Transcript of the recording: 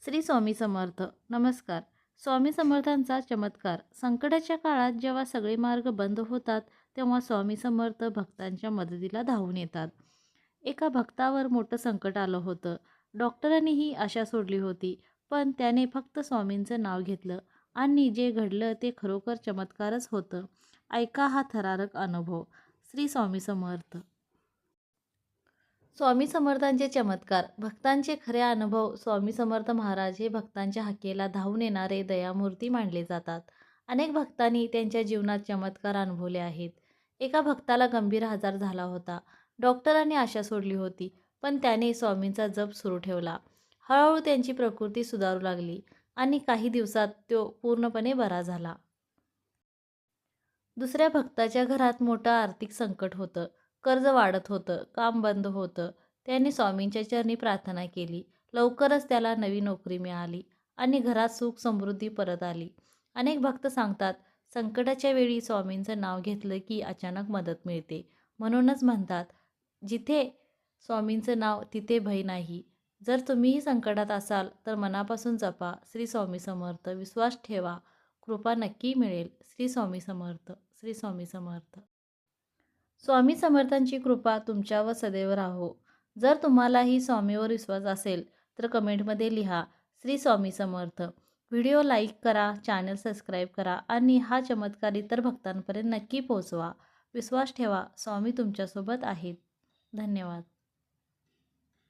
श्री स्वामी समर्थ. नमस्कार. स्वामी समर्थांचा चमत्कार. संकटाच्या काळात जेव्हा सगळे मार्ग बंद होतात, तेव्हा स्वामी समर्थ भक्तांच्या मदतीला धावून येतात. एका भक्तावर मोठं संकट आलं होतं. डॉक्टरांनीही आशा सोडली होती, पण त्याने फक्त स्वामींचं नाव घेतलं आणि जे घडलं ते खरोखर चमत्कारच होतं. ऐका हा थरारक अनुभव. श्री स्वामी समर्थ. स्वामी समर्थांचे चमत्कार. भक्तांचे खरे अनुभव. स्वामी समर्थ महाराज हे भक्तांच्या हाकेला धावून येणारे दयामूर्ती मानले जातात. अनेक भक्तांनी त्यांच्या जीवनात चमत्कार अनुभवले आहेत. एका भक्ताला गंभीर आजार झाला होता. डॉक्टरांनी आशा सोडली होती, पण त्याने स्वामींचा जप सुरू ठेवला. हळूहळू त्यांची प्रकृती सुधारू लागली आणि काही दिवसात तो पूर्णपणे बरा झाला. दुसऱ्या भक्ताच्या घरात मोठं आर्थिक संकट होतं. कर्ज वाढत होतं, काम बंद होतं. त्यांनी स्वामींच्या चरणी प्रार्थना केली. लवकरच त्याला नवी नोकरी मिळाली आणि घरात सुख समृद्धी परत आली. अनेक भक्त सांगतात, संकटाच्या वेळी स्वामींचं नाव घेतलं की अचानक मदत मिळते. म्हणूनच म्हणतात, जिथे स्वामींचं नाव तिथे भय नाही. जर तुम्हीही संकटात असाल तर मनापासून जपा श्री स्वामी समर्थ. विश्वास ठेवा, कृपा नक्की मिळेल. श्री स्वामी समर्थ. श्री स्वामी समर्थ. स्वामी समर्थांची कृपा तुमच्यावर सदैव राहो. जर तुम्हालाही स्वामीवर विश्वास असेल तर कमेंटमध्ये लिहा श्री स्वामी समर्थ. व्हिडिओ लाईक करा, चॅनल सबस्क्राईब करा आणि हा चमत्कार इतर भक्तांपर्यंत नक्की पोहोचवा. विश्वास ठेवा, स्वामी तुमच्यासोबत आहेत. धन्यवाद.